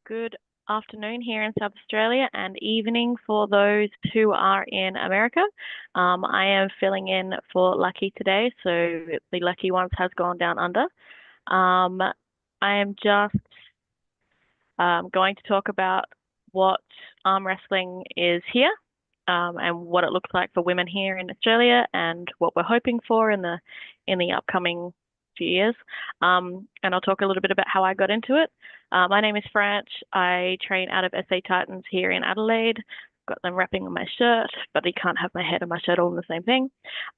Good afternoon here in South Australia and evening for those who are in America. I am filling in for Lucky today, so the lucky ones has gone down under. Um, I am just going to talk about what arm wrestling is here, and what it looks like for women here in Australia, and what we're hoping for in the upcoming few years. And I'll talk a little bit about how I got into it. My name is Franch. I train out of SA Titans here in Adelaide. Got them wrapping on my shirt, but you can't have my head and my shirt all in the same thing.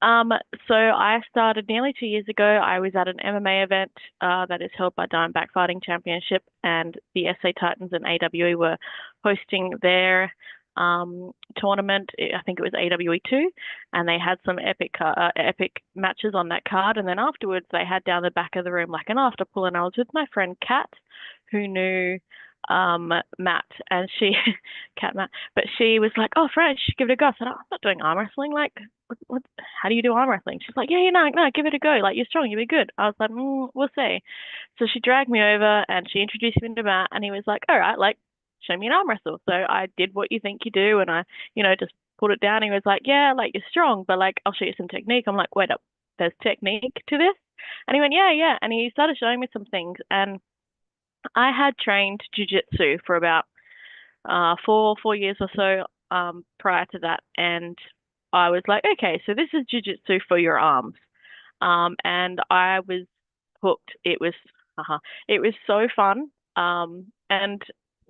Um, so I started nearly 2 years ago. I was at an MMA event that is held by Diamondback Fighting Championship, and the SA Titans and AWE were hosting their tournament. I think it was AWE 2, and they had some epic matches on that card. And then afterwards, they had down the back of the room like an after pull, and I was with my friend Kat, who knew Matt, and she Kat Matt, but she was like, "Oh, French, give it a go." I said, "Oh, I'm not doing arm wrestling. Like, how do you do arm wrestling?" She's like, "Yeah, no, give it a go. Like, you're strong, you'll be good." I was like, "We'll see." So she dragged me over and she introduced me to Matt, and he was like, "All right, like, show me an arm wrestle." So I did what you think you do, and I, just put it down. He was like, "Yeah, like you're strong, but like I'll show you some technique." I'm like, "Wait up, there's technique to this?" And he went, "Yeah, yeah." And he started showing me some things, and I had trained jujitsu for about four years or so prior to that, and I was like, okay, so this is jujitsu for your arms, and I was hooked. It was so fun, and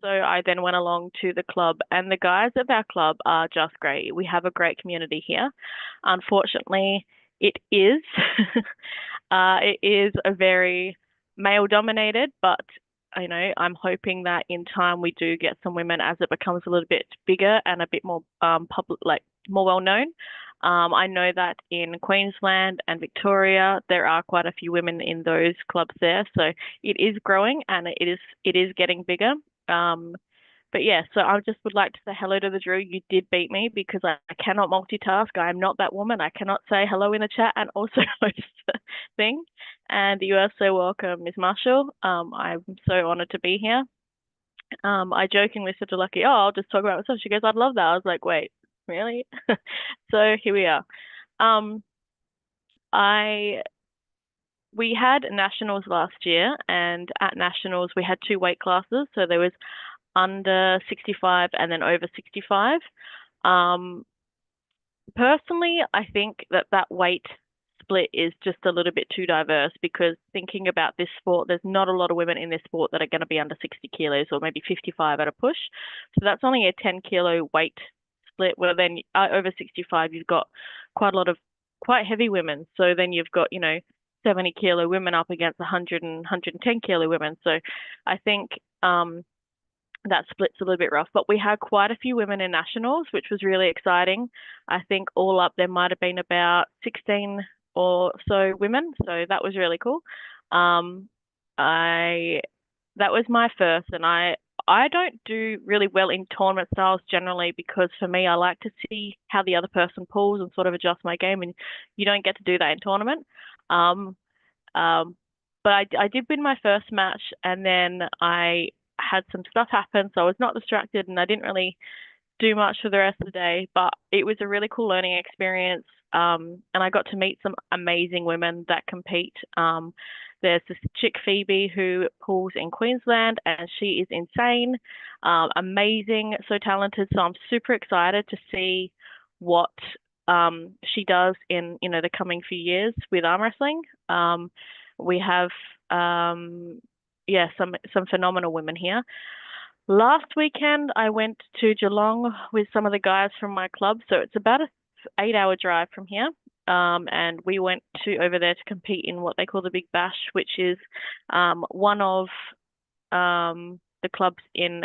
so I then went along to the club, and the guys at our club are just great. We have a great community here. Unfortunately, it is it is a very male dominated, but I'm hoping that in time we do get some women as it becomes a little bit bigger and a bit more public, like more well known. I know that in Queensland and Victoria there are quite a few women in those clubs there, so it is growing and it is getting bigger. Um, but yeah, so I just would like to say hello to the Drew. You did beat me because I cannot multitask. I am not that woman. I cannot say hello in the chat and also host the thing. And you are so welcome, Miss Marshall. I'm so honored to be here. I jokingly said to Lucky, "Oh, I'll just talk about myself." She goes, "I'd love that." I was like, "Wait, really?" So here we are. Um, I we had nationals last year, and at nationals we had two weight classes. So there was under 65 and then over 65. Um, Personally, I think that weight split is just a little bit too diverse because thinking about this sport, there's not a lot of women in this sport that are going to be under 60 kilos or maybe 55 at a push. So that's only a 10-kilo weight split. Where then over 65, you've got quite a lot of quite heavy women. So then you've got, 70-kilo women up against 100 and 110-kilo women. So I think that split's a little bit rough, but we had quite a few women in nationals, which was really exciting. I think all up there might have been about 16 or so women, so that was really cool. Um, I That was my first, and I don't do really well in tournament styles generally because for me, I like to see how the other person pulls and sort of adjust my game, and you don't get to do that in tournament. Um, um, but I did win my first match, and then I had some stuff happen, so I was not distracted, and I didn't really do much for the rest of the day. But it was a really cool learning experience, and I got to meet some amazing women that compete. There's this chick Phoebe who pulls in Queensland, and she is insane, amazing, so talented. So I'm super excited to see what she does in the coming few years with arm wrestling. We have yeah, some phenomenal women here. Last weekend I went to Geelong with some of the guys from my club, so it's about a 8-hour drive from here. And we went to over there to compete in what they call the Big Bash, which is one of the clubs in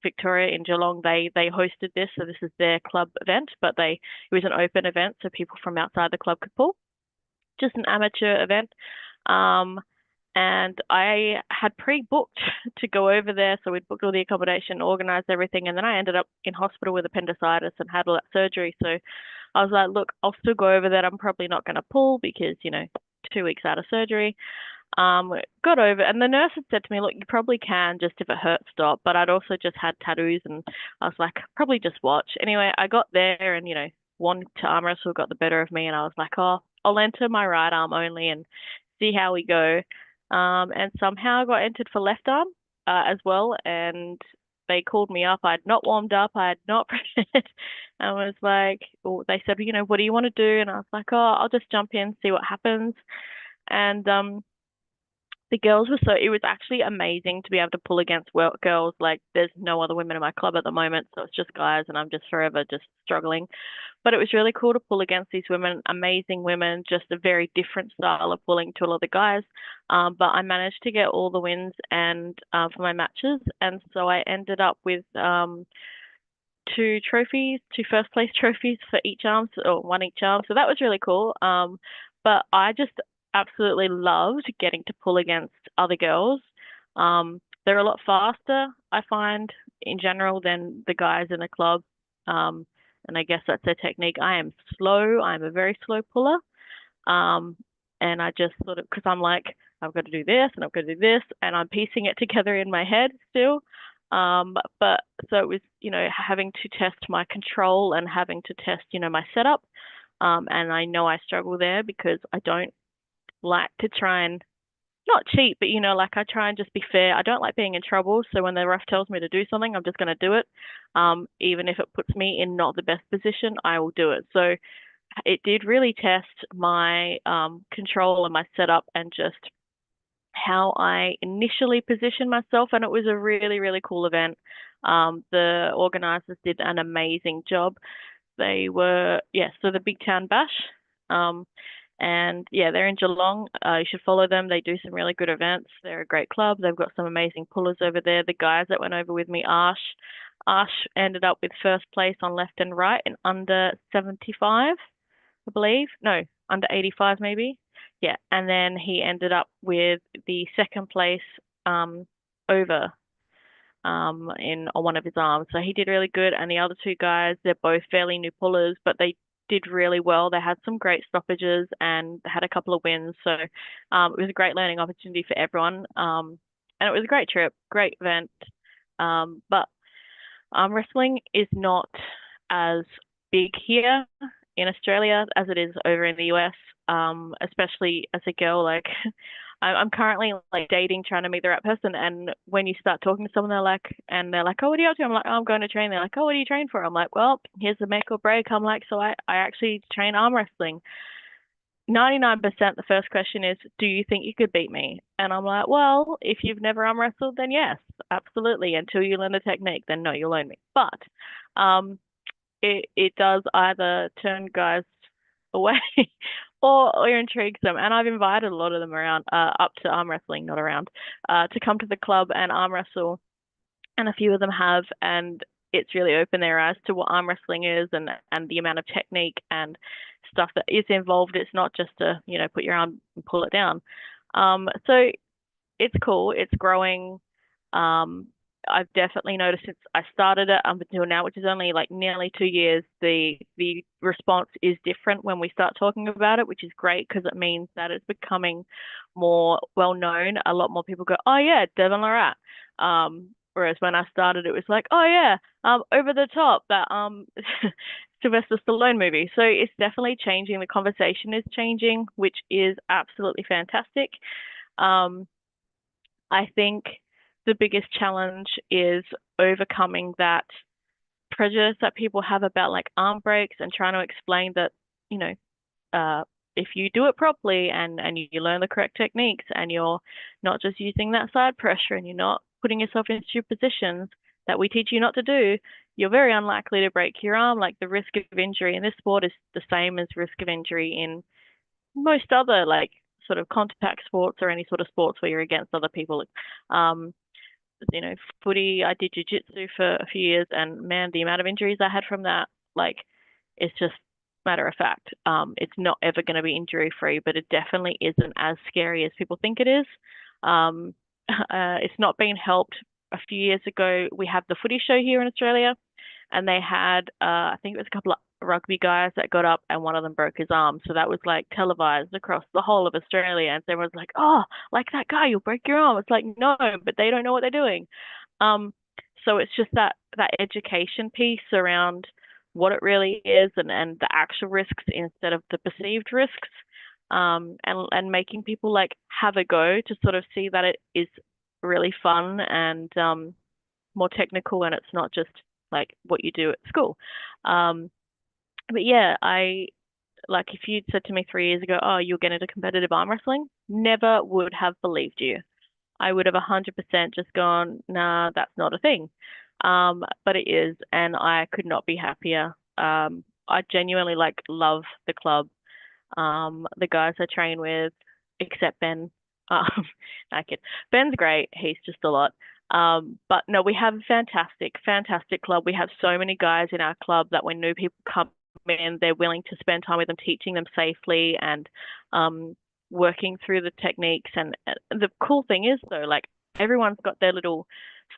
Victoria in Geelong. They hosted this, so this is their club event, but it was an open event, so people from outside the club could pull. Just an amateur event. And I had pre-booked to go over there, so we'd booked all the accommodation, organised everything, and then I ended up in hospital with appendicitis and had all that surgery. So I was like, look, I'll still go over there. I'm probably not going to pull because, 2 weeks out of surgery. Um, got over, and the nurse had said to me, "Look, you probably can just if it hurts, stop." But I'd also just had tattoos, and I was like, "Probably just watch." Anyway, I got there, and one to arm wrestle got the better of me, and I was like, "Oh, I'll enter my right arm only and see how we go." And somehow I got entered for left arm as well, and they called me up. I'd not warmed up. I had not prepared. I was like, well, they said, "What do you want to do?" And I was like, "Oh, I'll just jump in, see what happens." And the girls were it was actually amazing to be able to pull against girls. Like, there's no other women in my club at the moment, so it's just guys, and I'm just forever just struggling. But it was really cool to pull against these women, amazing women, just a very different style of pulling to a lot of the guys. But I managed to get all the wins and for my matches, and so I ended up with two trophies, two first place trophies for each arm, or one each arm. So that was really cool. But I just absolutely loved getting to pull against other girls. They're a lot faster, I find, in general, than the guys in the club. Um, and I guess that's their technique. I am slow. I'm a very slow puller. Um, and I just sort of, because I'm like, I've got to do this and I've got to do this, and I'm piecing it together in my head still. But so it was, having to test my control and having to test, my setup. And I know I struggle there because I don't like to try and not cheat, but like I try and just be fair. I don't like being in trouble. So when the ref tells me to do something, I'm just going to do it. Even if it puts me in not the best position, I will do it. So it did really test my control and my setup and just how I initially positioned myself. And it was a really, really cool event. The organizers did an amazing job. They were, yeah, so the Big Town Bash. Um, and yeah, they're in Geelong. You should follow them. They do some really good events. They're a great club. They've got some amazing pullers over there. The guys that went over with me, Ash ended up with first place on left and right in under 75. I believe. No, under 85 maybe. Yeah, and then he ended up with the second place over in on one of his arms. So he did really good, and the other two guys, they're both fairly new pullers, but they did really well. They had some great stoppages and they had a couple of wins. So it was a great learning opportunity for everyone. And it was a great trip, great event. But wrestling is not as big here in Australia as it is over in the US, especially as a girl. Like, I'm currently like dating, trying to meet the right person. And when you start talking to someone, they're like, "Oh, what are you up to?" I'm like, "Oh, I'm going to train." They're like, "Oh, what do you train for?" I'm like, "Well, here's the make or break." I'm like, "So I actually train arm wrestling." 99% the first question is, "Do you think you could beat me?" And I'm like, "Well, if you've never arm wrestled, then yes, absolutely. Until you learn the technique, then no, you'll own me." But um, it does either turn guys away or intrigues them. And I've invited a lot of them around, up to arm wrestling, not around, to come to the club and arm wrestle. And a few of them have, and it's really opened their eyes to what arm wrestling is and the amount of technique and stuff that is involved. It's not just to, put your arm and pull it down. So it's cool. It's growing. Um, I've definitely noticed since I started it up until now, which is only like nearly 2 years, the response is different when we start talking about it, which is great because it means that it's becoming more well known. A lot more people go, "Oh yeah, Devon Lorat." Whereas when I started, it was like, "Oh yeah, Over the Top, that Sylvester Stallone movie." So it's definitely changing. The conversation is changing, which is absolutely fantastic. Um, I think the biggest challenge is overcoming that prejudice that people have about like arm breaks and trying to explain that, you know, if you do it properly and you learn the correct techniques and you're not just using that side pressure and you're not putting yourself into positions that we teach you not to do, you're very unlikely to break your arm. Like, the risk of injury in this sport is the same as risk of injury in most other like sort of contact sports or any sort of sports where you're against other people. Um, Footy, I did jiu-jitsu for a few years, and man, the amount of injuries I had from that, like, it's just matter of fact. It's not ever going to be injury free, but it definitely isn't as scary as people think it is. Um, it's not been helped. A few years ago, we had the footy show here in Australia, and they had, I think it was a couple of rugby guys that got up and one of them broke his arm. So that was like televised across the whole of Australia. And everyone's like, oh, like that guy, you'll break your arm. It's like, no, but they don't know what they're doing. Um, so it's just that education piece around what it really is and the actual risks instead of the perceived risks. And making people like have a go to sort of see that it is really fun and more technical and it's not just like what you do at school. Um, but yeah, I like if you'd said to me 3 years ago, oh, you'll get into competitive arm wrestling, never would have believed you. I would have 100% just gone, nah, that's not a thing. But it is, and I could not be happier. I genuinely like love the club. The guys I train with, except Ben. Um, I kid. Ben's great. He's just a lot. But no, we have a fantastic, fantastic club. We have so many guys in our club that when new people come in, they're willing to spend time with them, teaching them safely and working through the techniques. And the cool thing is, though, like everyone's got their little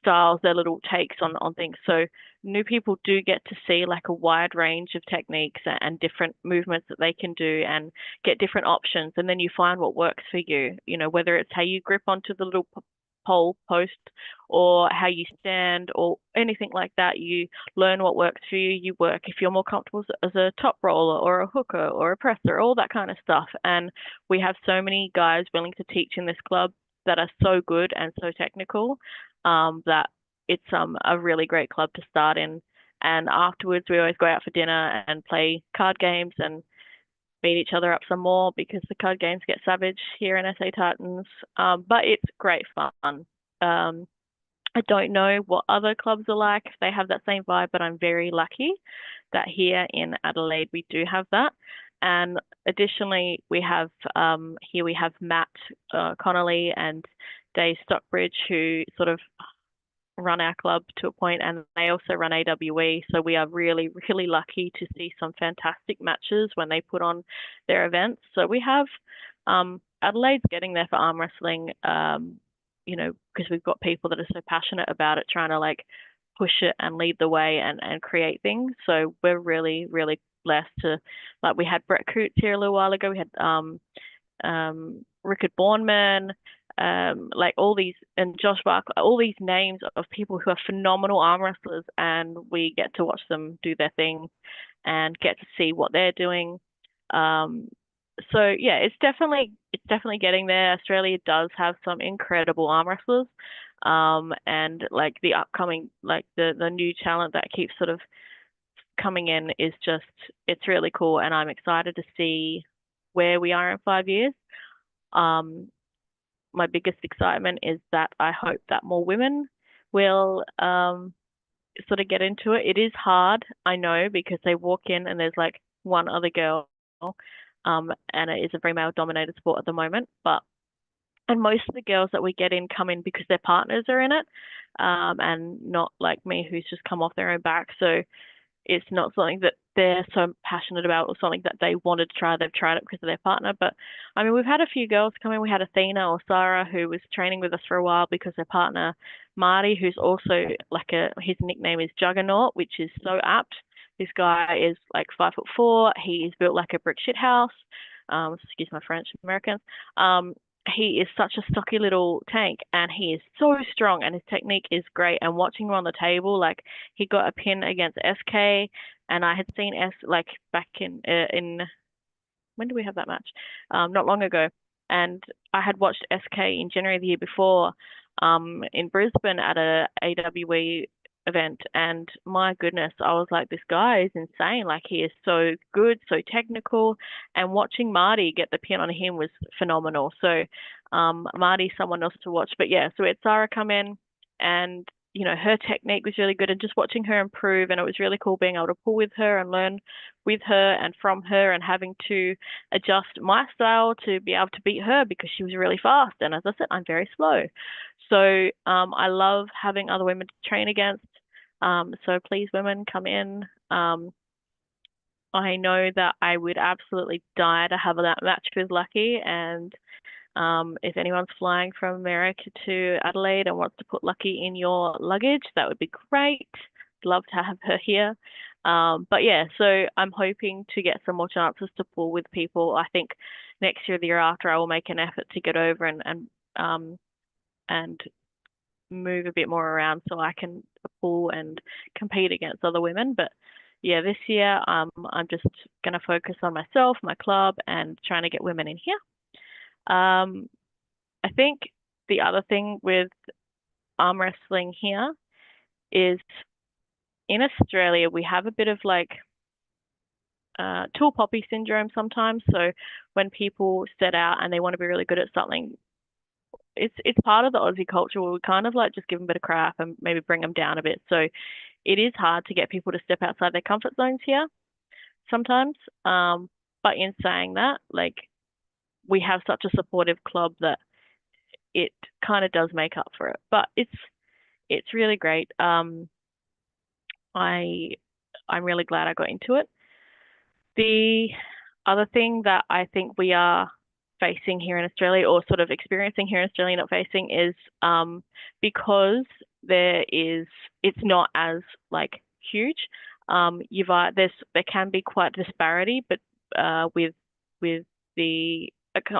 styles, their little takes on things. So new people do get to see like a wide range of techniques and different movements that they can do and get different options. And then you find what works for you, whether it's how you grip onto the little pole post or how you stand or anything like that. You learn what works for you. You work if you're more comfortable as a top roller or a hooker or a presser, all that kind of stuff. And we have so many guys willing to teach in this club that are so good and so technical that it's a really great club to start in. And afterwards, we always go out for dinner and play card games and beat each other up some more because the card games get savage here in SA Titans. But it's great fun. I don't know what other clubs are like, if they have that same vibe, but I'm very lucky that here in Adelaide we do have that. And additionally, we have Matt Connolly and Dave Stockbridge who sort of run our club to a point, and they also run AWE. So we are really, really lucky to see some fantastic matches when they put on their events. So we have Adelaide's getting there for arm wrestling, because we've got people that are so passionate about it, trying to like push it and lead the way and create things. So we're really, really blessed to like we had Brett Coots here a little while ago. We had Rickard Bourneman, like all these, and Josh Barkley, all these names of people who are phenomenal arm wrestlers, and we get to watch them do their thing and get to see what they're doing. So yeah, it's definitely getting there. Australia does have some incredible arm wrestlers, and like the upcoming, like the new talent that keeps sort of coming in is just it's really cool, and I'm excited to see where we are in 5 years. Um, my biggest excitement is that I hope that more women will sort of get into it. It is hard, I know, because they walk in and there's like one other girl, and it is a very male dominated sport at the moment. And most of the girls that we get in come in because their partners are in it, and not like me who's just come off their own back. So it's not something that they're so passionate about or something that they wanted to try. They've tried it because of their partner. But I mean, we've had a few girls come in. We had Athena or Sarah who was training with us for a while because their partner, Marty, who's also like his nickname is Juggernaut, which is so apt. This guy is like 5'4". He is built like a brick shit house. Excuse my French, Americans. He is such a stocky little tank and he is so strong and his technique is great. And watching him on the table, like he got a pin against SK, and I had seen like back in when did we have that match? Not long ago. And I had watched SK in January the year before, in Brisbane at a AWE event, and my goodness, I was like, this guy is insane. Like he is so good, so technical, and watching Marty get the pin on him was phenomenal. So, Marty's someone else to watch. But yeah, so we had Sarah come in, and her technique was really good, and just watching her improve, and it was really cool being able to pull with her and learn with her and from her, and having to adjust my style to be able to beat her because she was really fast, and as I said, I'm very slow. So I love having other women to train against. So please, women, come in. I know that I would absolutely die to have that match with Lucky, and if anyone's flying from America to Adelaide and wants to put Lucky in your luggage, that would be great. Love to have her here. But yeah, so I'm hoping to get some more chances to pull with people. I think next year, the year after, I will make an effort to get over um and move a bit more around so I can pull and compete against other women. But yeah, this year, I'm just gonna focus on myself, my club, and trying to get women in here. Um, I think the other thing with arm wrestling here is in Australia we have a bit of like tall poppy syndrome sometimes. So when people set out and they want to be really good at something, it's part of the Aussie culture where we kind of like just give them a bit of crap and maybe bring them down a bit. So it is hard to get people to step outside their comfort zones here sometimes. But in saying that, like we have such a supportive club that it kind of does make up for it. But it's really great. I I'm really glad I got into it. The other thing that I think we are facing here in Australia, or sort of experiencing here in Australia, not facing, is because it's not as like huge. There can be quite disparity, but with the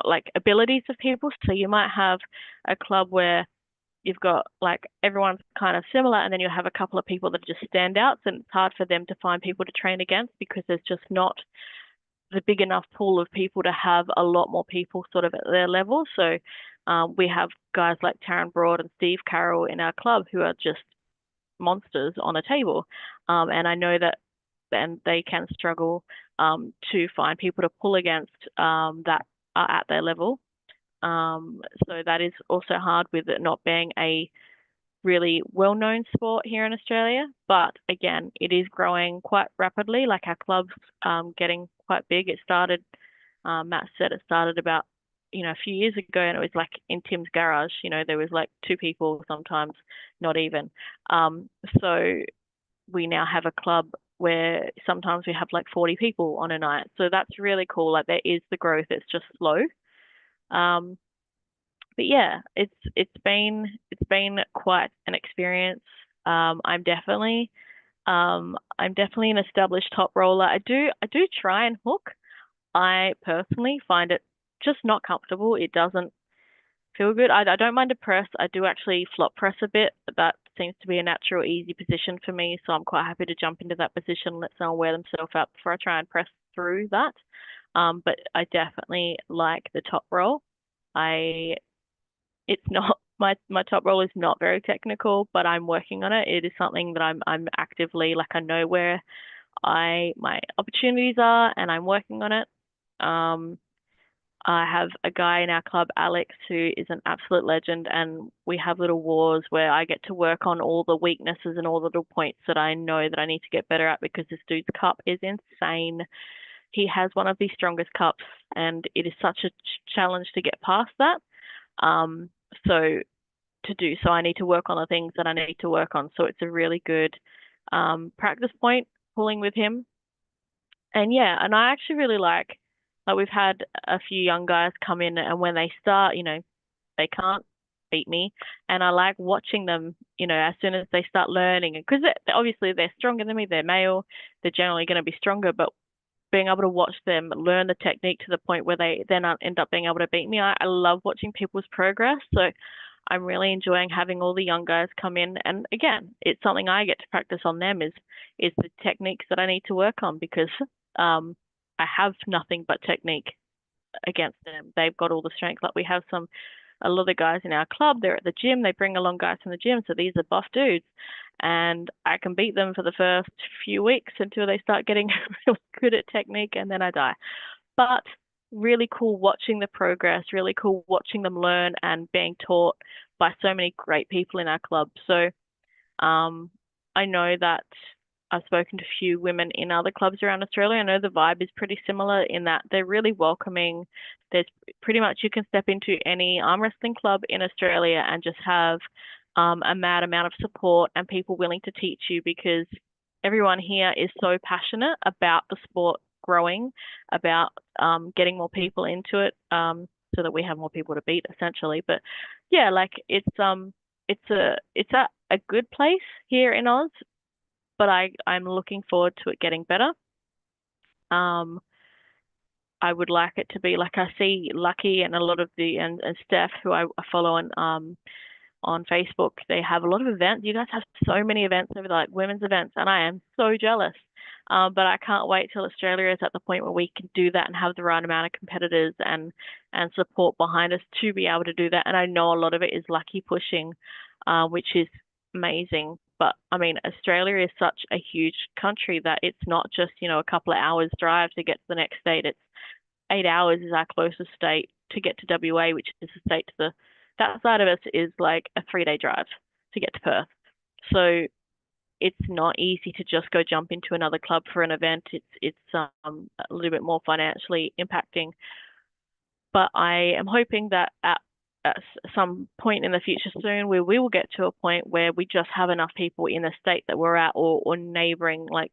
like abilities of people. So you might have a club where you've got like everyone's kind of similar, and then you have a couple of people that just stand out, and it's hard for them to find people to train against because there's just not the big enough pool of people to have a lot more people sort of at their level. So we have guys like Taryn Broad and Steve Carroll in our club who are just monsters on a table, and I know that then they can struggle to find people to pull against that are at their level. So that is also hard with it not being a really well-known sport here in Australia. But again, it is growing quite rapidly. Like our club's getting quite big. It started, Matt said it started about, a few years ago, and it was like in Tim's garage. There was like two people sometimes, not even. So we now have a club where sometimes we have like 40 people on a night. So that's really cool. Like there is the growth. It's just slow. Um, but yeah, it's been quite an experience. I'm definitely an established top roller. I do try and hook. I personally find it just not comfortable. It doesn't feel good. I don't mind a press. I do actually flop press a bit. That seems to be a natural, easy position for me. So I'm quite happy to jump into that position, let someone wear themselves out before I try and press through that. But I definitely like the top roll. I it's not my top roll is not very technical, but I'm working on it. It is something that I'm actively, like, I know where I my opportunities are, and I'm working on it. Um, I have a guy in our club, Alex, who is an absolute legend, and we have little wars where I get to work on all the weaknesses and all the little points that I know that I need to get better at because this dude's cup is insane. He has one of the strongest cups, and it is such a challenge to get past that. Um, so to do so, I need to work on the things that I need to work on. So it's a really good practice point pulling with him. And yeah, and I actually really like we've had a few young guys come in, and when they start, they can't beat me, and I like watching them. As soon as they start learning, because obviously they're stronger than me, they're male, they're generally going to be stronger, but being able to watch them learn the technique to the point where they then end up being able to beat me. I love watching people's progress. So I'm really enjoying having all the young guys come in. And again, it's something I get to practice on them is the techniques that I need to work on because I have nothing but technique against them. They've got all the strength. Like we have a lot of the guys in our club, they're at the gym, they bring along guys from the gym. So these are buff dudes. And I can beat them for the first few weeks until they start getting really good at technique, and then I die. But really cool watching the progress, really cool watching them learn and being taught by so many great people in our club. So um, I know that I've spoken to a few women in other clubs around Australia. I know the vibe is pretty similar in that they're really welcoming. There's pretty much you can step into any arm wrestling club in Australia and just have a mad amount of support and people willing to teach you because everyone here is so passionate about the sport growing, about getting more people into it, so that we have more people to beat essentially. But yeah, like it's a good place here in Oz, but I'm looking forward to it getting better. Um, I would like it to be like I see Lucky and a lot of and Steph who I follow on Facebook. They have a lot of events. You guys have so many events over like women's events, and I am so jealous. But I can't wait till Australia is at the point where we can do that and have the right amount of competitors and support behind us to be able to do that. And I know a lot of it is Lucky pushing, which is amazing. But I mean, Australia is such a huge country that it's not just, a couple of hours drive to get to the next state. It's 8 hours is our closest state to get to WA, which is the state to that side of us is like a 3 day drive to get to Perth. So it's not easy to just go jump into another club for an event. It's a little bit more financially impacting. But I am hoping that at some point in the future soon, we will get to a point where we just have enough people in the state that we're at or neighboring like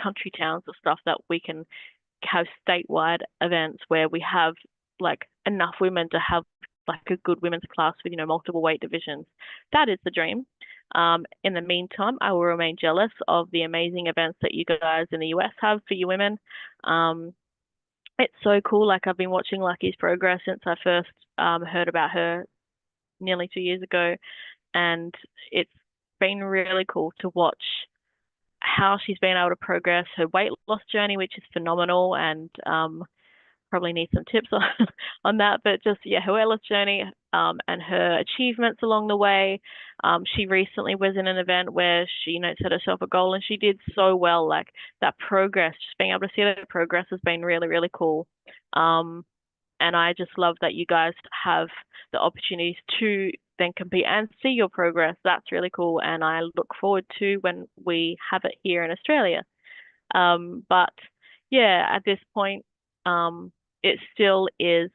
country towns or stuff that we can have statewide events where we have like enough women to have like a good women's class with, multiple weight divisions. That is the dream. In the meantime, I will remain jealous of the amazing events that you guys in the US have for you women. It's so cool. Like I've been watching Lucky's progress since I first heard about her nearly 2 years ago, and it's been really cool to watch how she's been able to progress her weight loss journey, which is phenomenal, and probably need some tips on that. But just yeah, her weight loss journey and her achievements along the way. She recently was in an event where she, set herself a goal and she did so well. Like that progress, just being able to see that progress has been really, really cool. And I just love that you guys have the opportunities to then compete and see your progress. That's really cool. And I look forward to when we have it here in Australia. But yeah, at this point, it still is,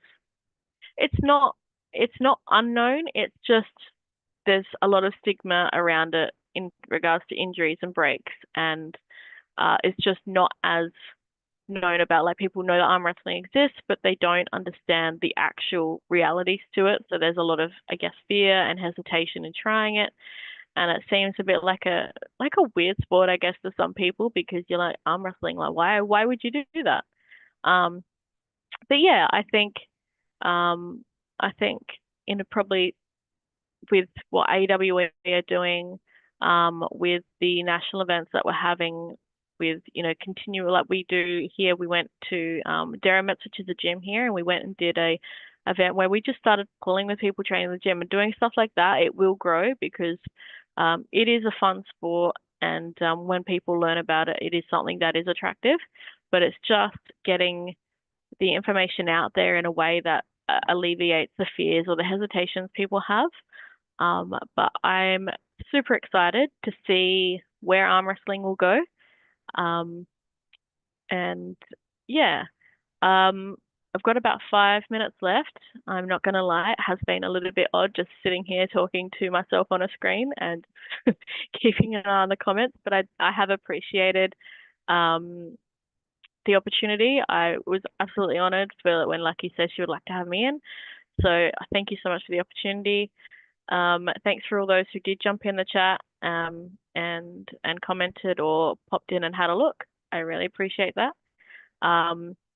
it's not unknown. It's just there's a lot of stigma around it in regards to injuries and breaks. And it's just not as known about. Like people know that arm wrestling exists, but they don't understand the actual realities to it. So there's a lot of, I guess, fear and hesitation in trying it. And it seems a bit like a weird sport, I guess, to some people because you're like arm wrestling, like why would you do that? But yeah, I think in a probably with what AWE are doing, with the national events that we're having, with continue like we do here. We went to Derrimits, which is a gym here, and we went and did a event where we just started pulling with people training in the gym and doing stuff like that. It will grow because it is a fun sport, and when people learn about it, it is something that is attractive. But it's just getting the information out there in a way that alleviates the fears or the hesitations people have. But I'm super excited to see where arm wrestling will go. And yeah, I've got about 5 minutes left. I'm not going to lie, it has been a little bit odd just sitting here talking to myself on a screen and keeping an eye on the comments, but I have appreciated the opportunity. I was absolutely honored for when Lucky said she would like to have me in. So thank you so much for the opportunity. Thanks for all those who did jump in the chat and commented or popped in and had a look. I really appreciate that.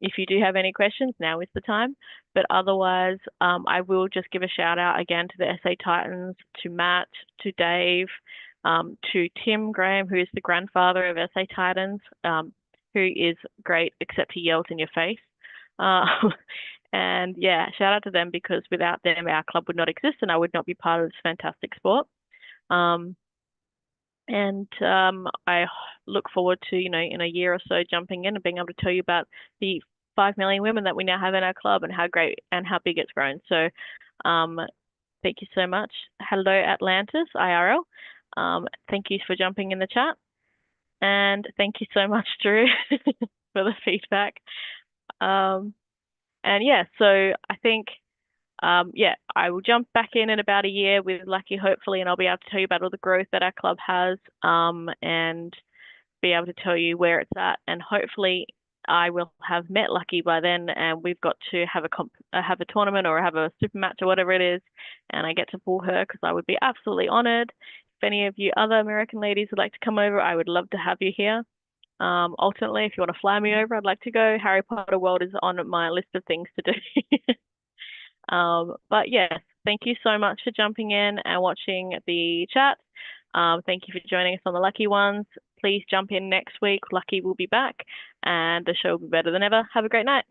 If you do have any questions, now is the time. But otherwise, I will just give a shout out again to the SA Titans, to Matt, to Dave, to Tim Graham, who is the grandfather of SA Titans, who is great, except he yells in your face. And yeah, shout out to them because without them, our club would not exist and I would not be part of this fantastic sport. I look forward to, in a year or so jumping in and being able to tell you about the 5 million women that we now have in our club and how great and how big it's grown. So thank you so much. Hello, Atlantis, IRL. Thank you for jumping in the chat. And thank you so much, Drew, for the feedback. And yeah, so I think, I will jump back in about a year with Lucky, hopefully, and I'll be able to tell you about all the growth that our club has, and be able to tell you where it's at. And hopefully I will have met Lucky by then and we've got to have a tournament or have a super match or whatever it is. And I get to pull her because I would be absolutely honored. any of you other American ladies would like to come over, I would love to have you here. Ultimately, if you want to fly me over, I'd like to go. Harry Potter World is on my list of things to do. But yes, thank you so much for jumping in and watching the chat. Thank you for joining us on the Lucky Ones. Please jump in next week. Lucky will be back and the show will be better than ever. Have a great night.